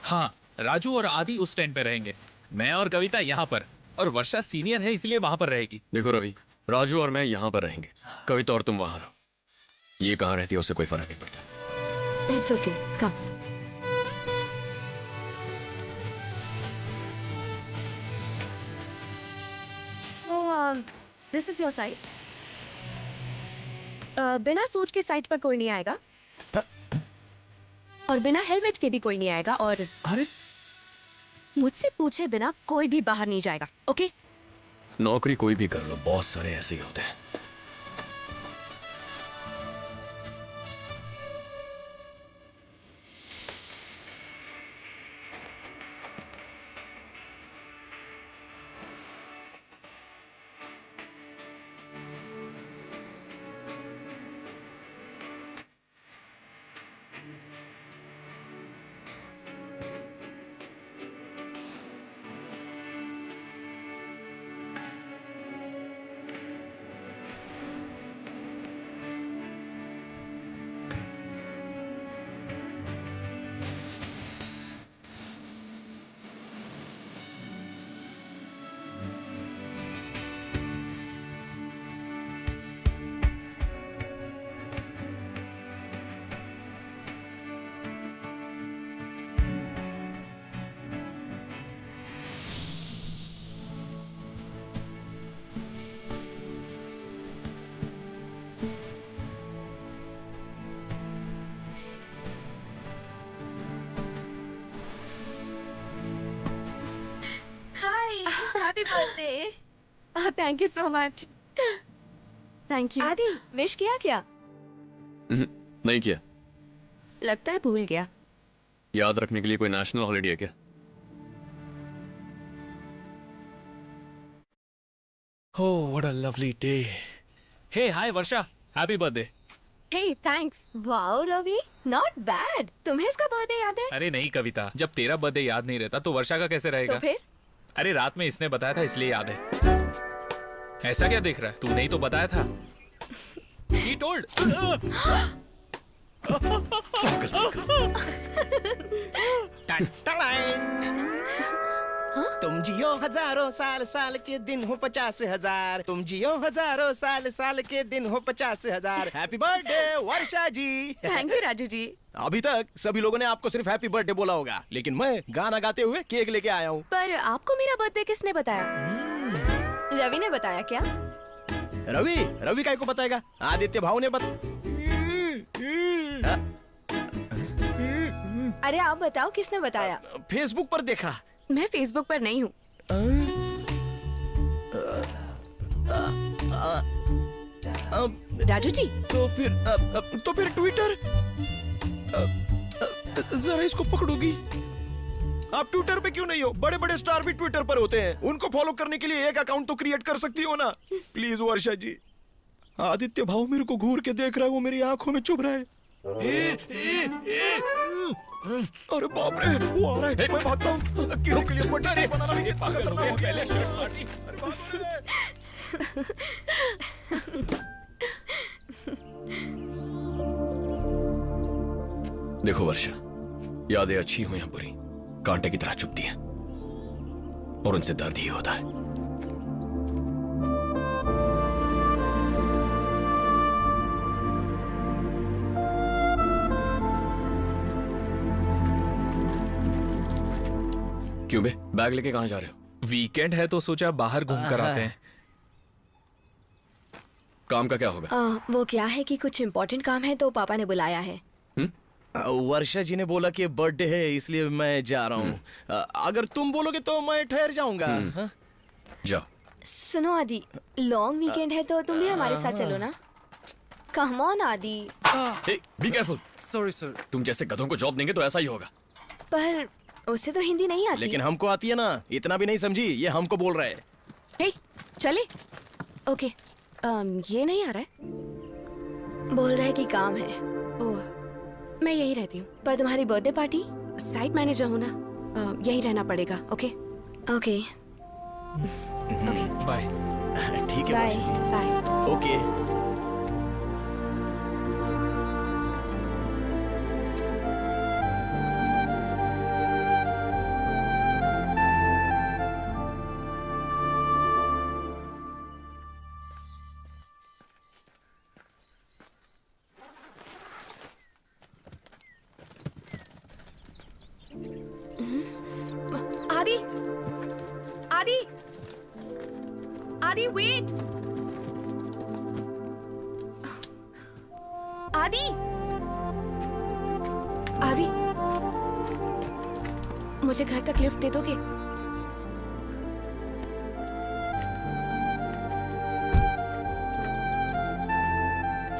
हाँ, राजू और आदि उस टेंट पे रहेंगे, मैं और कविता यहाँ पर, और वर्षा सीनियर है इसलिए वहां पर रहेगी। देखो रवि, राजू और मैं यहाँ पर रहेंगे, कविता और तुम वहां रहो। ये कहाँ रहती है उससे कोई फर्क नहीं पड़ता। It's okay, come. So this is your site. बिना सूट के साइट पर कोई नहीं आएगा, और बिना हेलमेट के भी कोई नहीं आएगा, और अरे मुझसे पूछे बिना कोई भी बाहर नहीं जाएगा, ओके? नौकरी कोई भी कर लो, बहुत सारे ऐसे ही होते हैं। Hi, happy birthday. Thank you so much. Thank you. Adi, wish किया क्या? नहीं किया। लगता है भूल गया। याद रखने के लिए कोई नेशनल हॉलिडे है क्या? Oh, what a lovely day. Hey, hi Varsha, happy birthday. Hey, thanks. Wow Ravi, not bad. तुम्हें इसका बर्थडे याद है? अरे नहीं कविता, जब तेरा बर्थडे याद नहीं रहता तो वर्षा का कैसे रहेगा? तो फिर? अरे रात में इसने बताया था इसलिए याद है। ऐसा क्या देख रहा है? तूने ही तो बताया था। He told. तुम जियो हजारों साल, साल के दिन हो 50,000। तुम जियो हजारों साल, साल के दिन हो 50,000। Happy birthday Varsha ji. Thank you Raju ji. अभी तक सभी लोगों ने आपको सिर्फ हैप्पी बर्थडे बोला होगा, लेकिन मैं गाना गाते हुए केक लेके आया हूँ। पर आपको मेरा बर्थडे किसने बताया? रवि ने बताया क्या? रवि रवि काय को बताएगा? आदित्य भाव ने अरे आप बताओ किसने बताया? फेसबुक पर देखा। मैं फेसबुक पर नहीं हूँ। राजू जी, तो फिर ट्विटर। जरा इसको पकड़ोगी? आप ट्विटर पे क्यों नहीं हो? बड़े बड़े स्टार भी ट्विटर पर होते हैं, उनको फॉलो करने के लिए एक अकाउंट तो क्रिएट कर सकती हो ना। प्लीज वर्षा जी। आदित्य भाव मेरे को घूर के देख रहा है, वो मेरी आंखों में चुभ रहा है। अरे बाप रे, वो आ रहा है। मैं भागता हूँ। केक के लिए बर्थडे बनाना भी कितना खतरनाक हो गया है। अरे भागो रे। देखो वर्षा, यादें अच्छी हो या बुरी, कांटे की तरह चुभती हैं, और उनसे दर्द ही होता है। क्यों बे, बैग लेके कहाँ जा रहे हो? वीकेंड है तो सोचा बाहर घूम कर आते हैं। काम का क्या होगा? वो क्या है कि कुछ इम्पोर्टेंट काम है तो पापा ने बुलाया है। वर्षा जी ने बोला कि बर्थडे है इसलिए मैं जा रहा हूँ। अगर तुम बोलोगे तो मैं ठहर जाऊंगा। हाँ? जाओ। सुनो आदि, लॉन्ग वीकेंड है तो तुम भी हमारे साथ चलो ना। कम ऑन आदि। Be careful. Sorry sir. तुम जैसे गधों को जॉब देंगे तो ऐसा ही होगा। पर उससे तो हिंदी नहीं आती। लेकिन हमको आती है ना, इतना भी नहीं समझी, ये हमको बोल रहा है। हे, चले। ओके, ये नहीं आ रहा है। बोल रहा है कि काम है। ओह, मैं यही रहती हूँ, पर तुम्हारी बर्थडे पार्टी, साइट मैनेजर हूँ ना, यही रहना पड़ेगा। Okay okay okay, bye. ठीक है bye Varsha ji. Bye. Okay. Adi wait. Adi Adi मुझे घर तक लिफ्ट दे दोगे?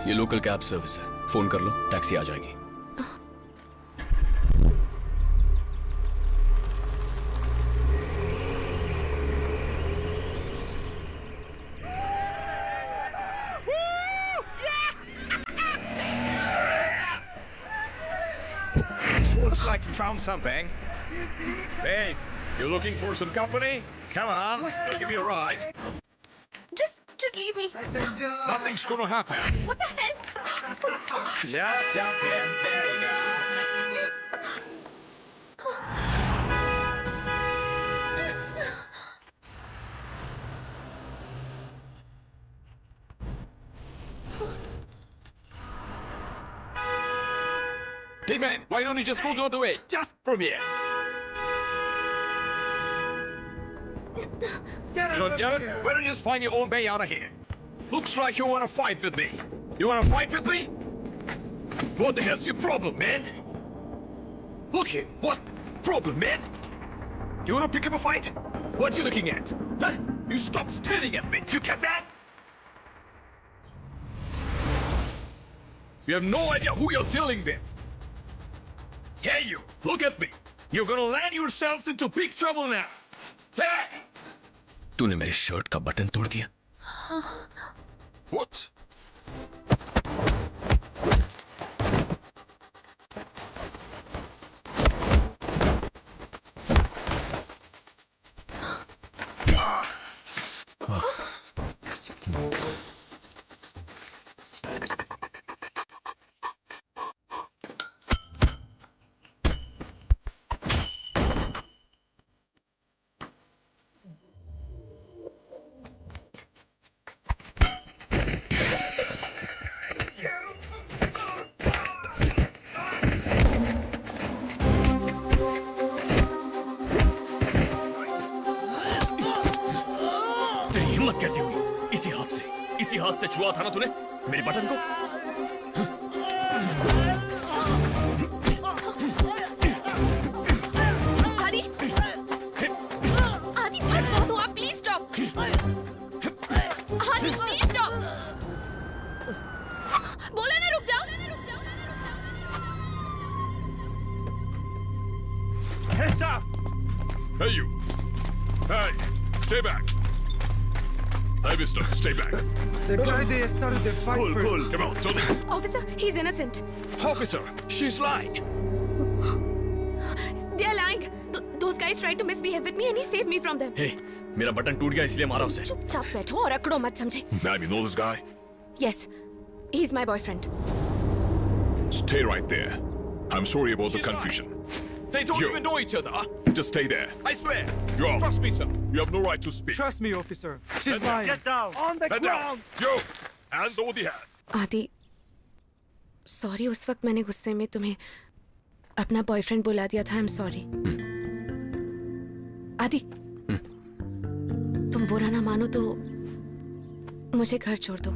ये लोकल कैब सर्विस है, फोन कर लो, टैक्सी आ जाएगी। Looks like you found something. Hey, you looking for some company? Come on, I'll give you a ride. Just leave me. Nothing's gonna happen. What the hell? Just jump in. There you go. Hey man, why don't you just go the other way? Just from here. You know, Jared, why don't you just find your own way out of here? Looks like you want to fight with me. You want to fight with me? What the hell's your problem, man? Look here, what problem, man? Do you want to pick up a fight? What you looking at? Huh? You stop staring at me. You get that? You have no idea who you're dealing with. Hey, you, look at me. You're gonna land yourselves into big trouble now. Hey! तूने मेरे shirt का button तोड़ दिया। What? तेरी हिम्मत कैसे हुई? इसी हाथ से छुआ था ना तूने मेरे बटन को? आदि आदि बस बहुत हुआ, प्लीज स्टॉप। आदि प्लीज स्टॉप। बोला ना रुक जाओ। Heads up! Hey, you! Hey, stay back! Hey, mister, stay back! The guy they started the fight Cool, first. cool, come on, tell me. Officer, he's innocent. Officer, she's lying. They are lying. Those guys tried to misbehave with me and he saved me from them. हे, मेरा button टूट गया इसलिए मारा उसे। चुपचाप बैठो और अकड़ो मत समझे। Ma'am, you know this guy? Yes, he's my boyfriend. Stay right there. I'm sorry about the confusion. They don't You. even know each other. Just stay there. I swear. You're off. Trust me, sir. You have no right to speak. Trust me, officer. She's Get down. lying. Get down. On the Head down. ground. Yo, hands over the head. आदि, sorry उस वक्त मैंने गुस्से में तुम्हें अपना boyfriend बुला दिया था। I am sorry. आदि, तुम बुरा ना मानो तो मुझे घर छोड़ दो।